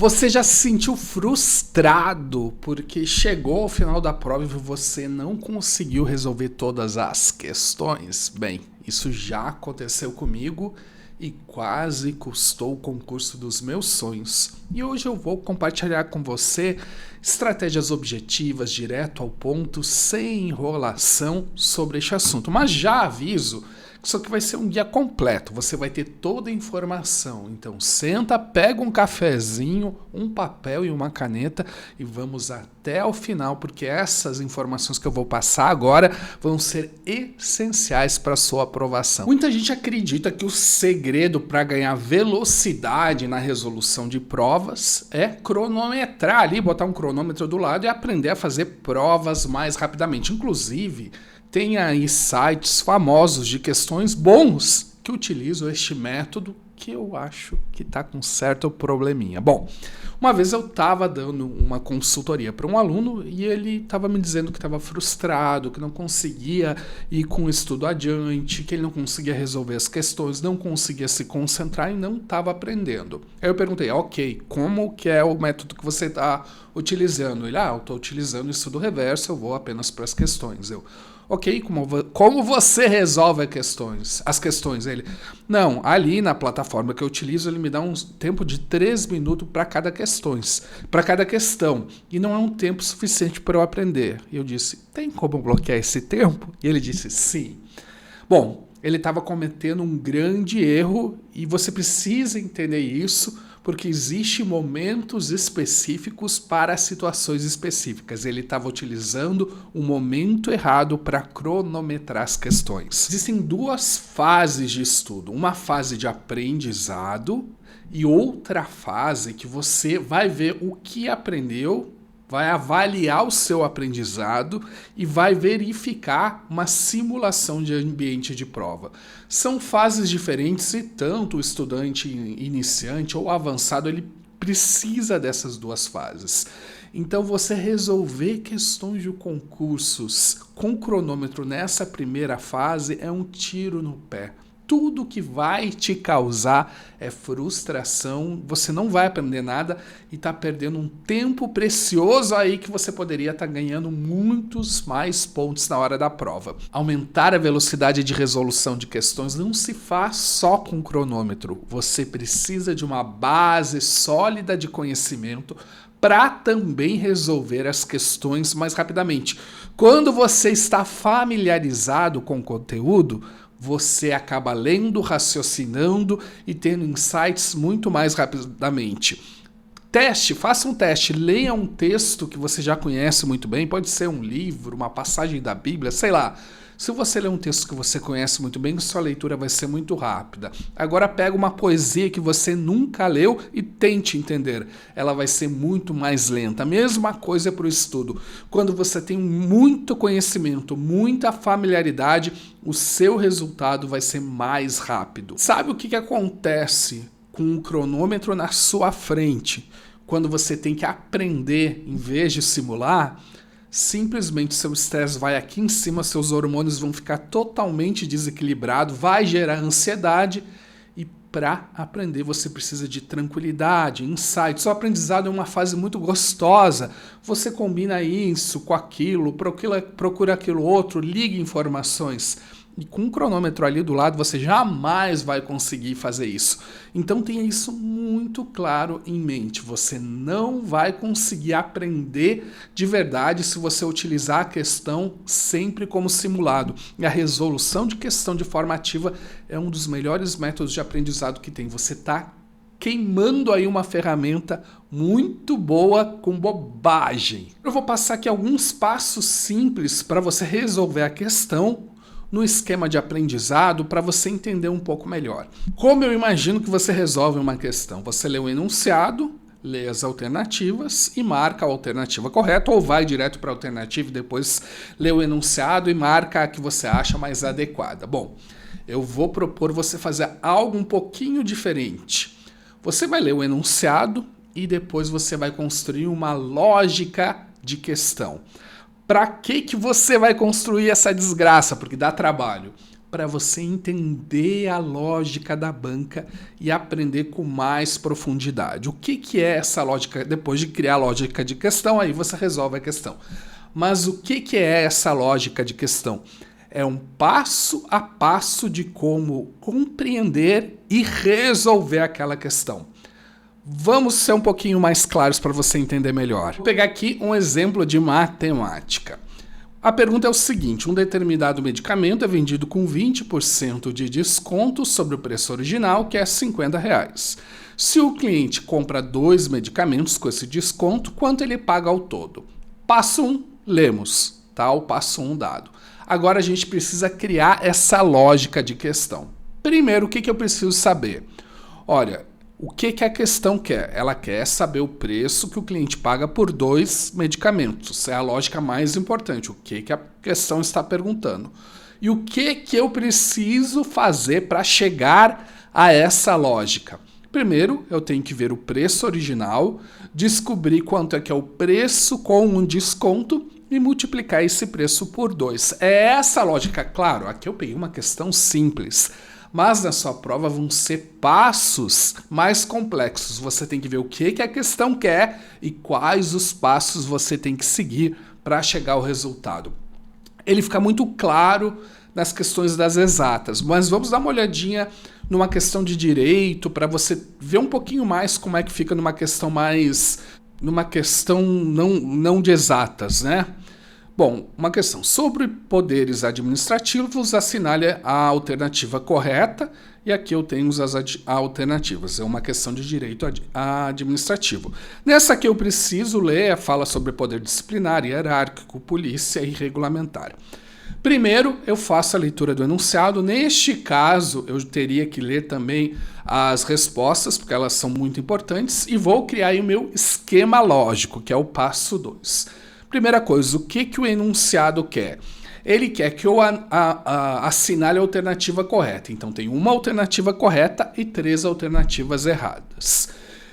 Você já se sentiu frustrado porque chegou ao final da prova e você não conseguiu resolver todas as questões? Bem, isso já aconteceu comigo e quase custou o concurso dos meus sonhos. E hoje eu vou compartilhar com você estratégias objetivas, direto ao ponto, sem enrolação sobre este assunto. Mas já aviso que isso aqui vai ser um guia completo, você vai ter toda a informação. Então senta, pega um cafezinho, um papel e uma caneta e vamos até o final, porque essas informações que eu vou passar agora vão ser essenciais para a sua aprovação. Muita gente acredita que o segredo para ganhar velocidade na resolução de provas é cronometrar ali, botar um cronômetro do lado e aprender a fazer provas mais rapidamente. Inclusive, tem aí sites famosos de questões bons que utilizam este método que eu acho que está com certo probleminha. Bom, uma vez eu estava dando uma consultoria para um aluno e ele estava me dizendo que estava frustrado, que não conseguia ir com o estudo adiante, que ele não conseguia resolver as questões, não conseguia se concentrar e não estava aprendendo. Aí eu perguntei, ok, como que é o método que você está utilizando? Ele, eu estou utilizando o estudo reverso, eu vou apenas para as questões. Eu, ok, como você resolve as questões? Ele, não, ali na plataforma que eu utilizo, ele me dá um tempo de 3 minutos para cada questão, e não é um tempo suficiente para eu aprender. E eu disse, tem como bloquear esse tempo? E ele disse, sim. Bom, ele estava cometendo um grande erro e você precisa entender isso, porque existem momentos específicos para situações específicas. Ele estava utilizando o momento errado para cronometrar as questões. Existem 2 fases de estudo. Uma fase de aprendizado e outra fase que você vai ver o que aprendeu, vai avaliar o seu aprendizado e vai verificar uma simulação de ambiente de prova. São fases diferentes e tanto o estudante iniciante ou avançado, ele precisa dessas 2 fases. Então você resolver questões de concursos com cronômetro nessa primeira fase é um tiro no pé. Tudo que vai te causar é frustração, você não vai aprender nada e está perdendo um tempo precioso aí que você poderia estar ganhando muitos mais pontos na hora da prova. Aumentar a velocidade de resolução de questões não se faz só com cronômetro, você precisa de uma base sólida de conhecimento para também resolver as questões mais rapidamente. Quando você está familiarizado com o conteúdo, você acaba lendo, raciocinando e tendo insights muito mais rapidamente. Faça um teste, leia um texto que você já conhece muito bem, pode ser um livro, uma passagem da Bíblia, sei lá. Se você ler um texto que você conhece muito bem, sua leitura vai ser muito rápida. Agora pega uma poesia que você nunca leu e tente entender. Ela vai ser muito mais lenta. A mesma coisa para o estudo. Quando você tem muito conhecimento, muita familiaridade, o seu resultado vai ser mais rápido. Sabe o que acontece com um cronômetro na sua frente? Quando você tem que aprender em vez de simular, simplesmente seu estresse vai aqui em cima, seus hormônios vão ficar totalmente desequilibrados, vai gerar ansiedade e para aprender você precisa de tranquilidade, insights. O aprendizado é uma fase muito gostosa, você combina isso com aquilo, procura aquilo outro, liga informações. E com um cronômetro ali do lado, você jamais vai conseguir fazer isso. Então tenha isso muito claro em mente. Você não vai conseguir aprender de verdade se você utilizar a questão sempre como simulado. E a resolução de questão de forma ativa é um dos melhores métodos de aprendizado que tem. Você está queimando aí uma ferramenta muito boa com bobagem. Eu vou passar aqui alguns passos simples para você resolver a questão no esquema de aprendizado para você entender um pouco melhor. Como eu imagino que você resolve uma questão? Você lê o enunciado, lê as alternativas e marca a alternativa correta, ou vai direto para a alternativa e depois lê o enunciado e marca a que você acha mais adequada. Bom, eu vou propor você fazer algo um pouquinho diferente. Você vai ler o enunciado e depois você vai construir uma lógica de questão. Para que você vai construir essa desgraça? Porque dá trabalho. para você entender a lógica da banca e aprender com mais profundidade. O que é essa lógica? Depois de criar a lógica de questão, aí você resolve a questão. Mas o que é essa lógica de questão? É um passo a passo de como compreender e resolver aquela questão. Vamos ser um pouquinho mais claros para você entender melhor. Vou pegar aqui um exemplo de matemática. A pergunta é o seguinte: um determinado medicamento é vendido com 20% de desconto sobre o preço original, que é R$50. Se o cliente compra 2 medicamentos com esse desconto, quanto ele paga ao todo? Passo 1, lemos, tá? O passo 1 dado. Agora a gente precisa criar essa lógica de questão. Primeiro, o que eu preciso saber? Olha, o que a questão quer? Ela quer saber o preço que o cliente paga por 2 medicamentos. É a lógica mais importante. O que a questão está perguntando? E o que eu preciso fazer para chegar a essa lógica? Primeiro, eu tenho que ver o preço original, descobrir quanto é que é o preço com um desconto e multiplicar esse preço por 2. É essa a lógica. Claro, aqui eu peguei uma questão simples, mas na sua prova vão ser passos mais complexos. Você tem que ver o que a questão quer e quais os passos você tem que seguir para chegar ao resultado. Ele fica muito claro nas questões das exatas, mas vamos dar uma olhadinha numa questão de direito para você ver um pouquinho mais como é que fica numa questão não de exatas, né? Bom, uma questão sobre poderes administrativos, assinale a alternativa correta, e aqui eu tenho as alternativas, é uma questão de direito administrativo. Nessa aqui eu preciso ler, fala sobre poder disciplinar, hierárquico, polícia e regulamentar. Primeiro, eu faço a leitura do enunciado. Neste caso, eu teria que ler também as respostas, porque elas são muito importantes, e vou criar aí o meu esquema lógico, que é o passo 2. Primeira coisa, o que o enunciado quer? Ele quer que eu assinale a alternativa correta. Então, tem uma alternativa correta e 3 alternativas erradas.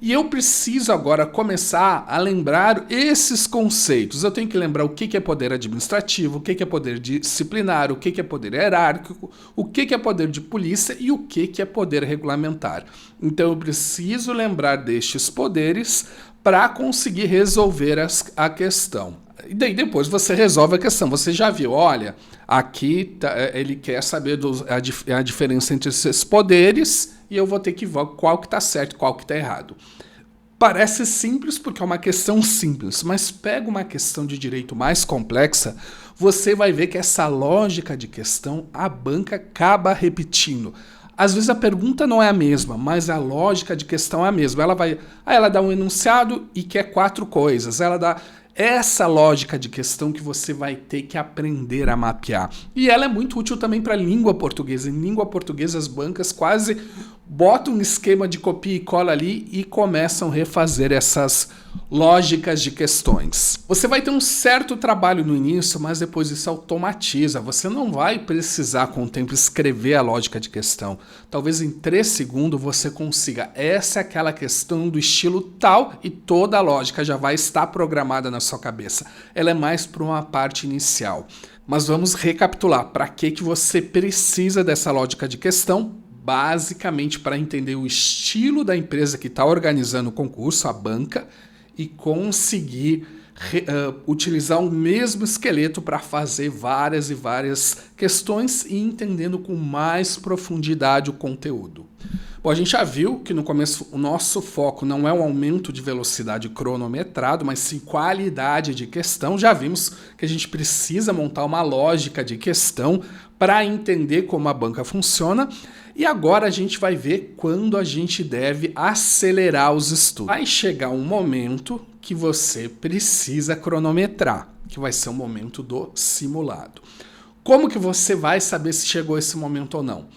E eu preciso agora começar a lembrar esses conceitos. Eu tenho que lembrar o que é poder administrativo, o que é poder disciplinar, o que é poder hierárquico, o que é poder de polícia e o que é poder regulamentar. Então eu preciso lembrar destes poderes para conseguir resolver a questão. E daí depois você resolve a questão. Você já viu, olha, aqui ele quer saber a diferença entre esses poderes e eu vou ter que ver qual que está certo e qual que está errado. Parece simples porque é uma questão simples, mas pega uma questão de direito mais complexa, você vai ver que essa lógica de questão a banca acaba repetindo. Às vezes a pergunta não é a mesma, mas a lógica de questão é a mesma. Ela dá um enunciado e quer 4 coisas. Ela dá essa lógica de questão que você vai ter que aprender a mapear. E ela é muito útil também para a língua portuguesa. Em língua portuguesa, as bancas quase botam um esquema de copia e cola ali e começam a refazer essas lógicas de questões. Você vai ter um certo trabalho no início, mas depois isso automatiza. Você não vai precisar com o tempo escrever a lógica de questão. Talvez em 3 segundos você consiga. Essa é aquela questão do estilo tal e toda a lógica já vai estar programada na sua cabeça. Ela é mais para uma parte inicial. Mas vamos recapitular. Para que você precisa dessa lógica de questão? Basicamente para entender o estilo da empresa que está organizando o concurso, a banca, e conseguir utilizar o mesmo esqueleto para fazer várias e várias questões e entendendo com mais profundidade o conteúdo. Bom, a gente já viu que no começo o nosso foco não é um aumento de velocidade cronometrado, mas sim qualidade de questão. Já vimos que a gente precisa montar uma lógica de questão para entender como a banca funciona. E agora a gente vai ver quando a gente deve acelerar os estudos. Vai chegar um momento que você precisa cronometrar, que vai ser o momento do simulado. Como que você vai saber se chegou esse momento ou não?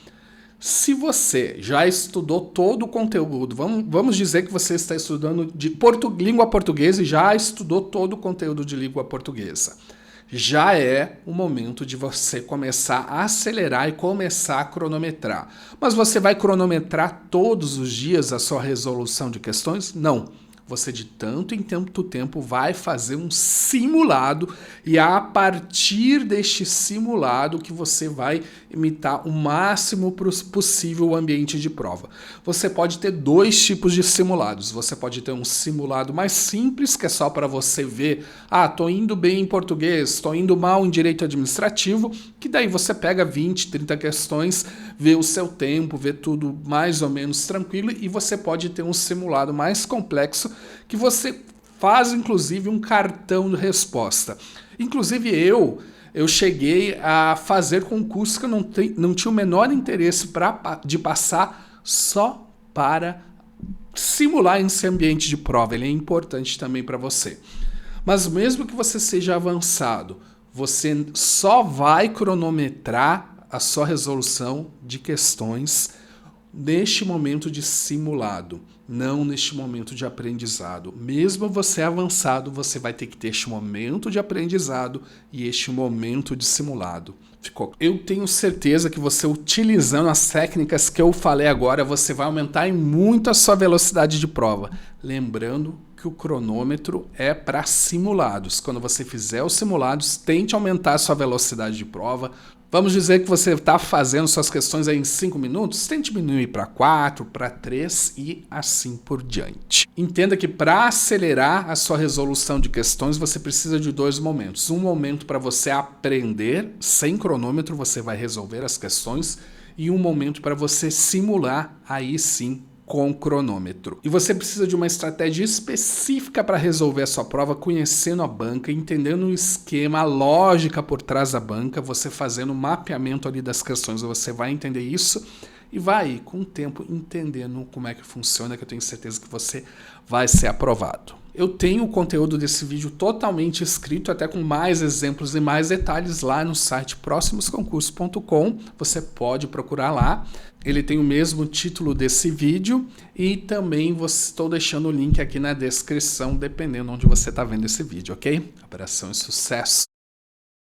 Se você já estudou todo o conteúdo, vamos dizer que você está estudando de língua portuguesa e já estudou todo o conteúdo de língua portuguesa. Já é o momento de você começar a acelerar e começar a cronometrar. Mas você vai cronometrar todos os dias a sua resolução de questões? Não. Você de tanto em tanto tempo vai fazer um simulado e a partir deste simulado que você vai imitar o máximo possível o ambiente de prova. Você pode ter dois tipos de simulados. Você pode ter um simulado mais simples, que é só para você ver, tô indo bem em português, tô indo mal em direito administrativo, que daí você pega 20, 30 questões, vê o seu tempo, vê tudo mais ou menos tranquilo, e você pode ter um simulado mais complexo que você faz inclusive um cartão de resposta. Inclusive eu cheguei a fazer concursos que eu não tinha o menor interesse de passar só para simular esse ambiente de prova. Ele é importante também para você. Mas mesmo que você seja avançado, você só vai cronometrar a sua resolução de questões neste momento de simulado, não neste momento de aprendizado. Mesmo você avançado, você vai ter que ter este momento de aprendizado e este momento de simulado. Eu tenho certeza que você, utilizando as técnicas que eu falei agora, você vai aumentar muito a sua velocidade de prova. Lembrando que o cronômetro é para simulados. Quando você fizer os simulados, tente aumentar a sua velocidade de prova. Vamos dizer que você está fazendo suas questões aí em 5 minutos, tente diminuir para 4, para 3 e assim por diante. Entenda que para acelerar a sua resolução de questões, você precisa de dois momentos. Um momento para você aprender, sem cronômetro você vai resolver as questões, e um momento para você simular, aí sim, com cronômetro. E você precisa de uma estratégia específica para resolver a sua prova, conhecendo a banca, entendendo o esquema, a lógica por trás da banca, você fazendo o mapeamento ali das questões, você vai entender isso e vai, com o tempo, entendendo como é que funciona, que eu tenho certeza que você vai ser aprovado. Eu tenho o conteúdo desse vídeo totalmente escrito, até com mais exemplos e mais detalhes lá no site próximosconcursos.com. Você pode procurar lá. Ele tem o mesmo título desse vídeo e também estou deixando o link aqui na descrição, dependendo de onde você está vendo esse vídeo, ok? Abração e sucesso!